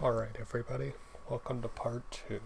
Alright everybody, welcome to part 2.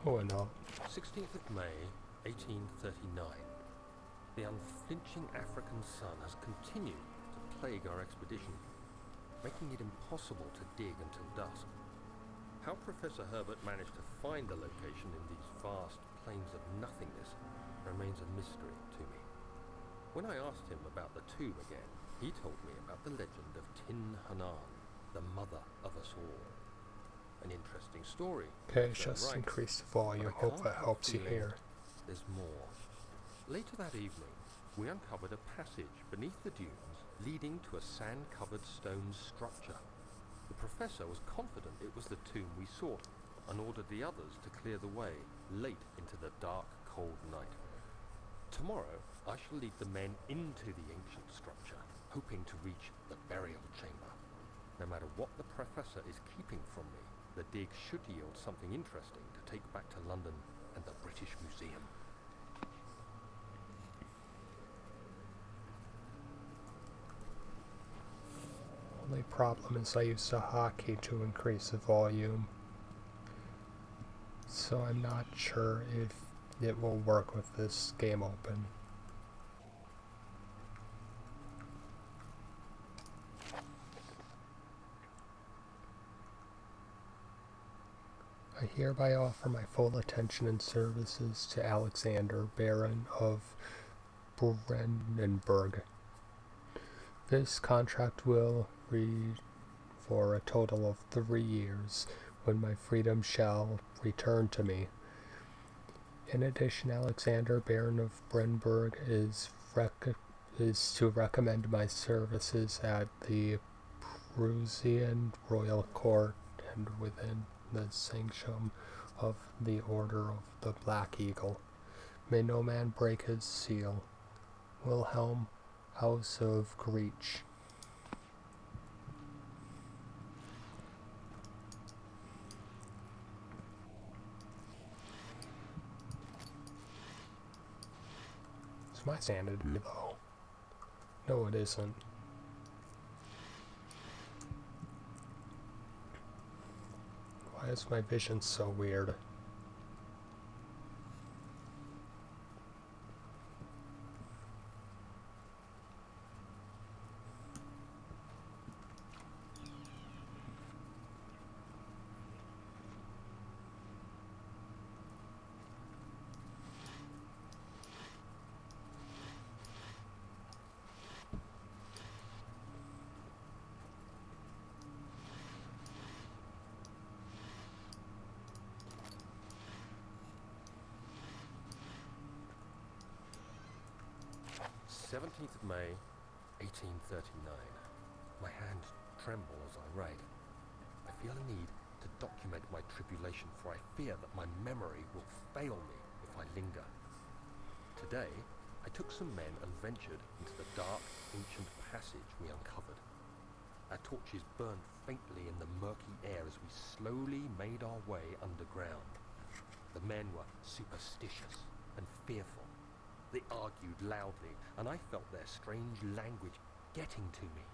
Oh no. 16th of May, 1839. The unflinching African sun has continued to plague our expedition, making it impossible to dig until dusk. How Professor Herbert managed to find the location in these vast plains of nothingness remains a mystery to me. When I asked him about the tomb again, he told me about the legend of Tin Hanan, the mother of us all. An interesting story. Okay, just increase the volume. Hope that helps you hear. There's more. Later that evening, we uncovered a passage beneath the dunes leading to a sand-covered stone structure. The professor was confident it was the tomb we sought and ordered the others to clear the way late into the dark, cold night. Tomorrow, I shall lead the men into the ancient structure, hoping to reach the burial chamber. No matter what the professor is keeping from me, the dig should yield something interesting to take back to London and the British Museum. Only problem is I used a hotkey to increase the volume, so I'm not sure if it will work with this game open. I hereby offer my full attention and services to Alexander, Baron of Brandenburg. This contract will read for a total of 3 years, when my freedom shall return to me. In addition, Alexander, Baron of Brandenburg, is to recommend my services at the Prussian royal court and within the sanctum of the Order of the Black Eagle. May no man break his seal. Wilhelm, House of Greech. Is my sanity low? No, it isn't. Why is my vision so weird? '17th of May, 1839. My hands tremble as I write. I feel a need to document my tribulation, for I fear that my memory will fail me if I linger. Today, I took some men and ventured into the dark, ancient passage we uncovered. Our torches burned faintly in the murky air as we slowly made our way underground. The men were superstitious and fearful. They argued loudly, and I felt their strange language getting to me.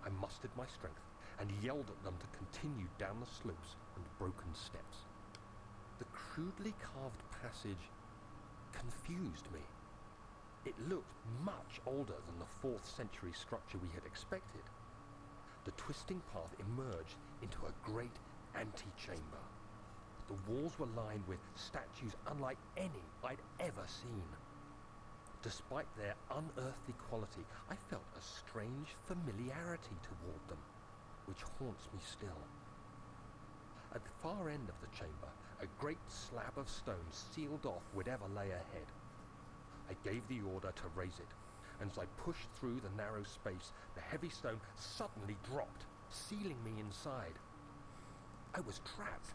I mustered my strength and yelled at them to continue down the slopes and broken steps. The crudely carved passage confused me. It looked much older than the 4th century structure we had expected. The twisting path emerged into a great antechamber. The walls were lined with statues unlike any I'd ever seen. Despite their unearthly quality, I felt a strange familiarity toward them, which haunts me still. At the far end of the chamber, a great slab of stone sealed off whatever lay ahead. I gave the order to raise it, and as I pushed through the narrow space, the heavy stone suddenly dropped, sealing me inside. I was trapped.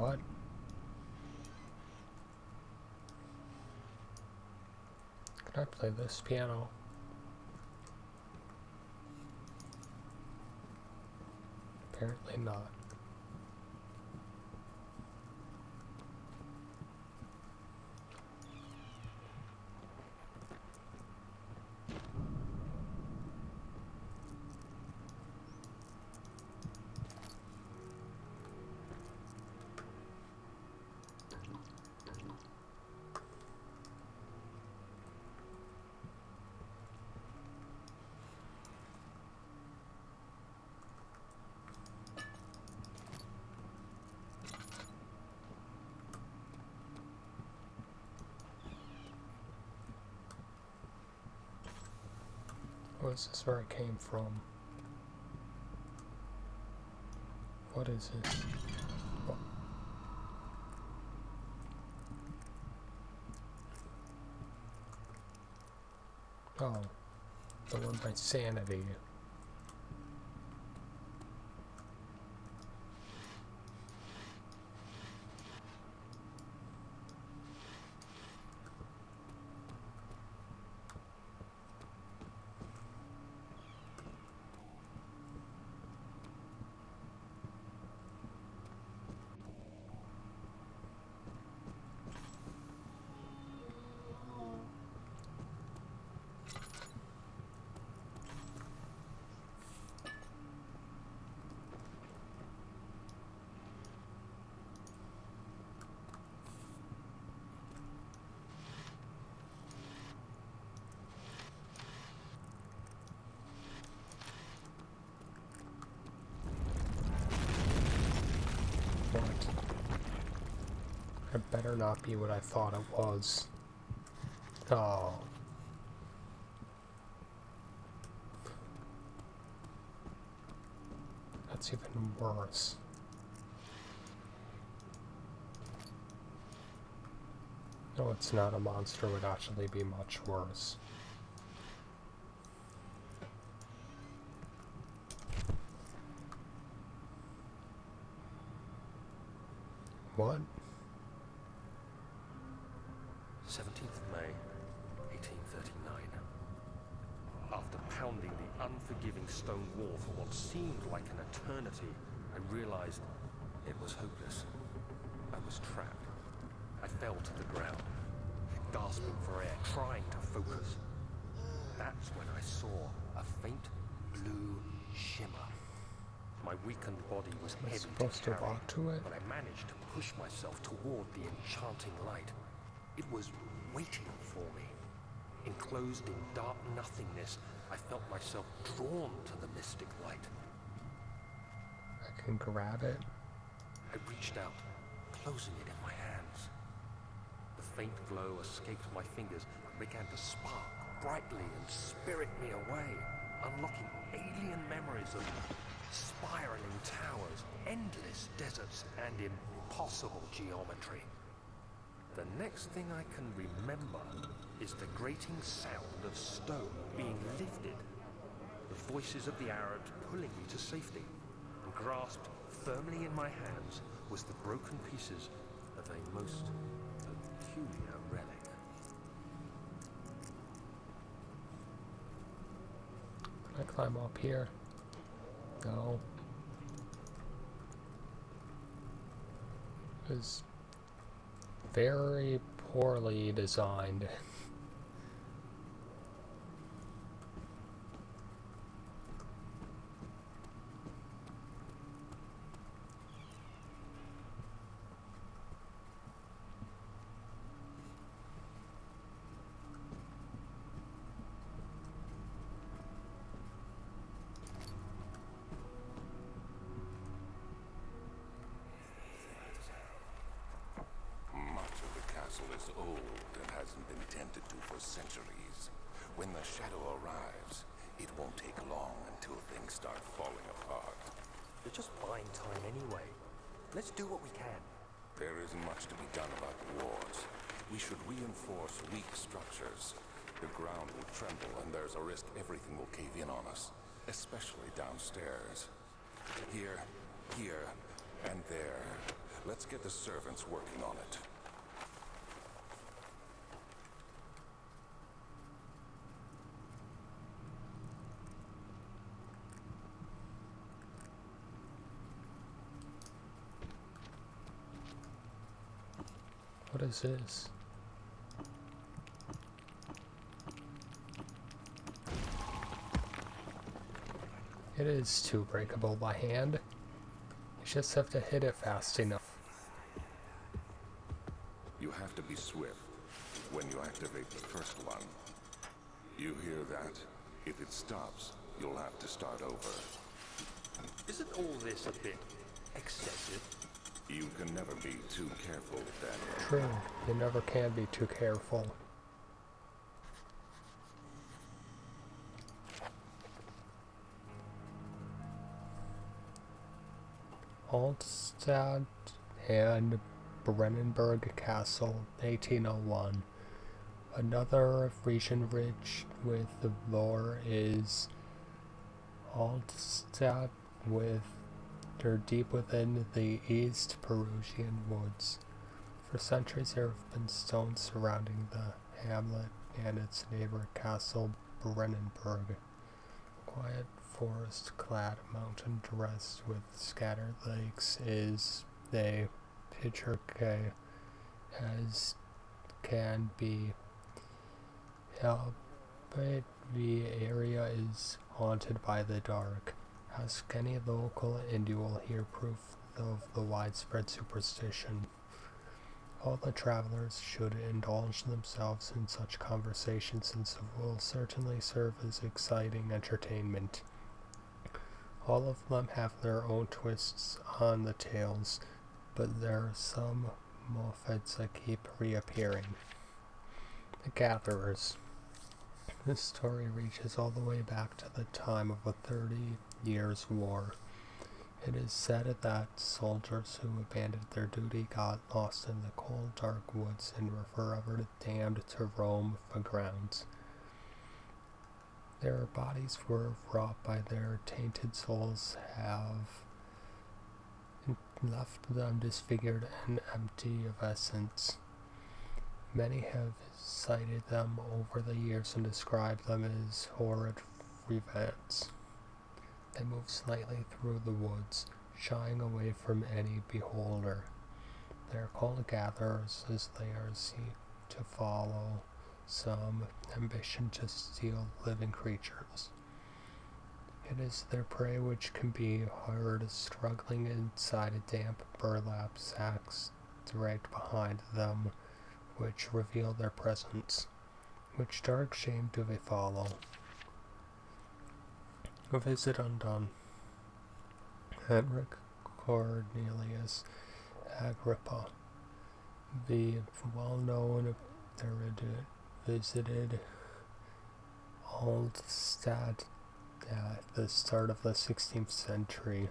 What? Can I play this piano? Apparently not. Oh, is this where it came from? What is it? Oh, the one by Sanity. It better not be what I thought it was. Oh. That's even worse. No, it's not. A monster would actually be much worse. What? 17th of May, 1839. After pounding the unforgiving stone wall for what seemed like an eternity, I realized it was hopeless. I was trapped. I fell to the ground, gasping for air, trying to focus. That's when I saw a faint blue shimmer. My weakened body was Am I heavy supposed to walk to it? but I managed to push myself toward the enchanting light. It was waiting for me. Enclosed in dark nothingness, I felt myself drawn to the mystic light. I can grab it. I reached out, closing it in my hands. The faint glow escaped my fingers and began to spark brightly and spirit me away, unlocking alien memories of spiraling towers, endless deserts, and impossible geometry. The next thing I can remember is the grating sound of stone being lifted, the voices of the Arabs pulling me to safety, and grasped firmly in my hands was the broken pieces of a most peculiar relic. Can I climb up here? No. It was very poorly designed. Is old and hasn't been tended to for centuries. When the shadow arrives, it won't take long until things start falling apart. We're just buying time anyway. Let's do what we can. There isn't much to be done about the wars. We should reinforce weak structures. The ground will tremble and there's a risk everything will cave in on us, especially downstairs. Here, and there. Let's get the servants working on it. What is this? It is too breakable by hand. You just have to hit it fast enough. You have to be swift when you activate the first one. You hear that? If it stops, you'll have to start over. Isn't all this a bit excessive? You can never be too careful, Daniel. True, you never can be too careful. Altstadt and Brennenburg Castle, 1801. Another region rich with the lore is Altstadt, they're deep within the East Perusian woods. For centuries there have been stones surrounding the hamlet and its neighbor Castle Brennenburg. Quiet forest-clad mountain dressed with scattered lakes is a picturesque as can be, but the area is haunted by the dark. Ask any local and you will hear proof of the widespread superstition. All the travelers should indulge themselves in such conversations since it will certainly serve as exciting entertainment. All of them have their own twists on the tales, but there are some motifs that keep reappearing. The Gatherers. This story reaches all the way back to the time of the 30 Years' War. It is said that soldiers who abandoned their duty got lost in the cold, dark woods and were forever damned to roam the grounds. Their bodies were wrought by their tainted souls have left them disfigured and empty of essence. Many have cited them over the years and described them as horrid events. They move slightly through the woods, shying away from any beholder. They are called gatherers as they are seen to follow some ambition to steal living creatures. It is their prey which can be heard struggling inside a damp burlap sacks dragged behind them, which reveal their presence. Which dark shame do they follow? A visit undone. Henrik Cornelius Agrippa, the well-known erudite, visited Altstadt at the start of the 16th century.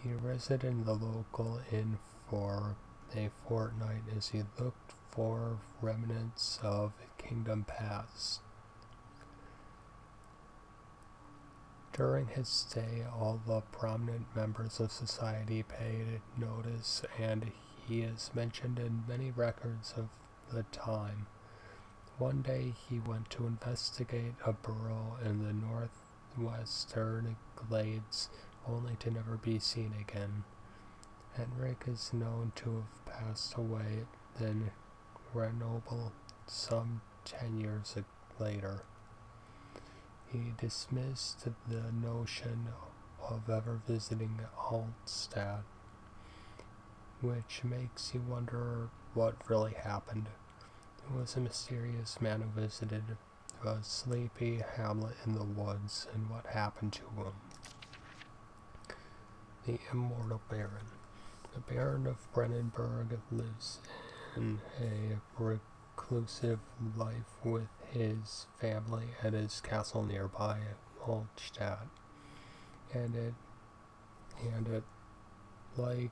He resided in the local inn for a fortnight as he looked for remnants of kingdom past. During his stay, all the prominent members of society paid notice, and he is mentioned in many records of the time. One day he went to investigate a burrow in the northwestern glades, only to never be seen again. Henrik is known to have passed away in Grenoble some 10 years later. He dismissed the notion of ever visiting Altstadt, which makes you wonder what really happened. It was a mysterious man who visited a sleepy hamlet in the woods, and what happened to him. The Immortal Baron. The Baron of Brennenburg lives in a reclusive life with his family at his castle nearby Altstadt, and it like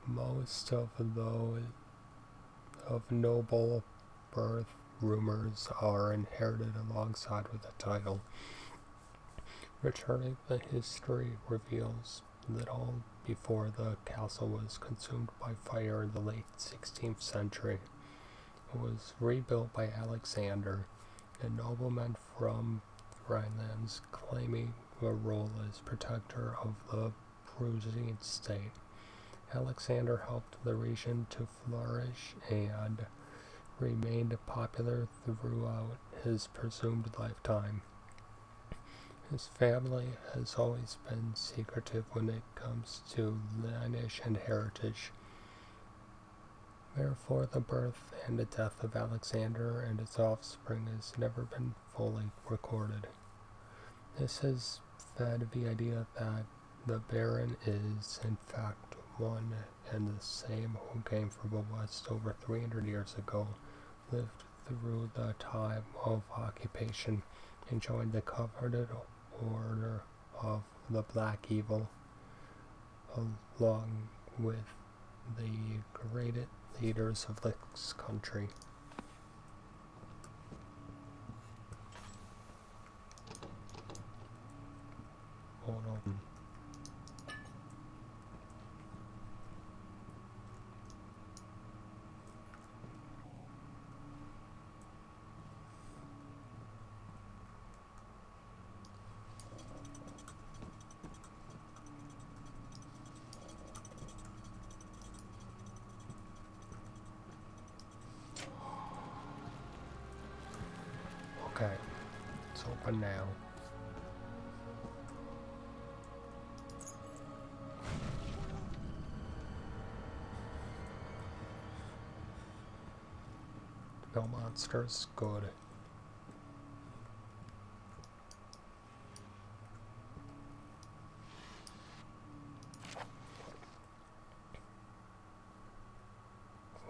most of those of noble birth, rumors are inherited alongside with the title. Returning the history reveals that all before the castle was consumed by fire in the late 16th century. It was rebuilt by Alexander, a nobleman from Rhinelands claiming a role as protector of the Prussian state. Alexander helped the region to flourish and remained popular throughout his presumed lifetime. His family has always been secretive when it comes to lineage and heritage. Therefore, the birth and the death of Alexander and his offspring has never been fully recorded. This has fed the idea that the Baron is, in fact, one and the same who came from the West over 300 years ago, lived through the time of occupation, and joined the coveted order of the Black Evil, along with the great leaders of this country. Hold on. Okay, it's open now. No monsters, good.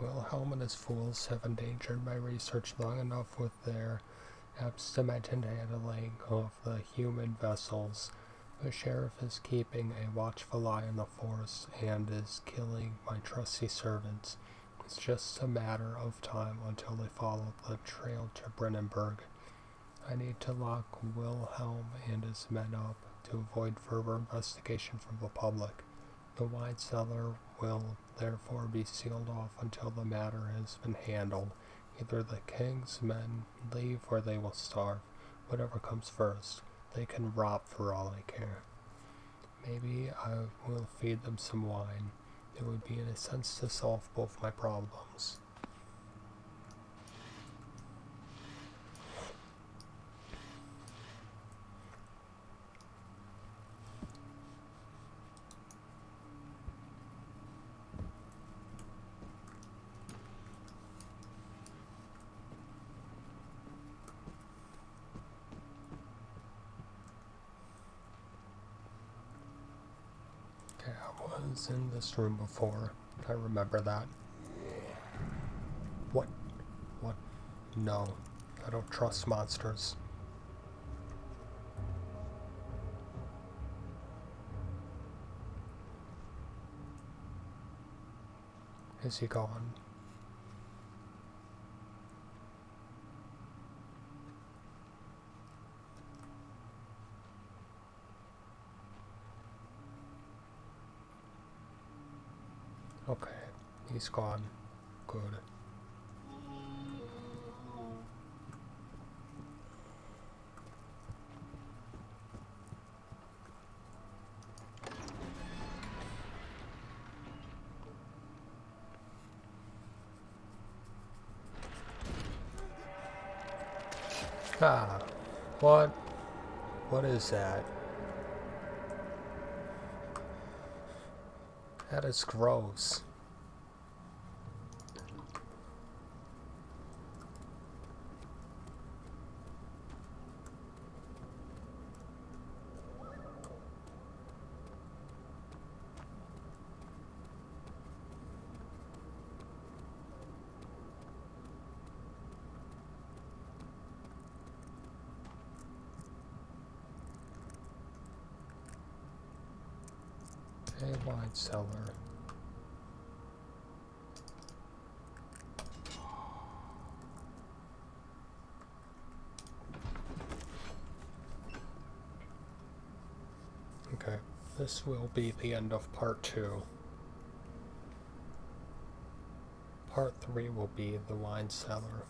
Wilhelm and his fools have endangered my research long enough with their abstinent handling of the human vessels. The sheriff is keeping a watchful eye on the force and is killing my trusty servants. It's just a matter of time until they follow the trail to Brennenburg. I need to lock Wilhelm and his men up to avoid further investigation from the public. The wine cellar will therefore be sealed off until the matter has been handled. Either the king's men leave or they will starve. Whatever comes first. They can rob for all I care. Maybe I will feed them some wine. It would be in a sense to solve both my problems. I was in this room before. I remember that. What? What? No. I don't trust monsters. Is he gone? Okay, he's gone. Good. Ah, what? What is that? That is gross. A wine cellar. Okay. This will be the end of part 2. Part 3 will be the wine cellar.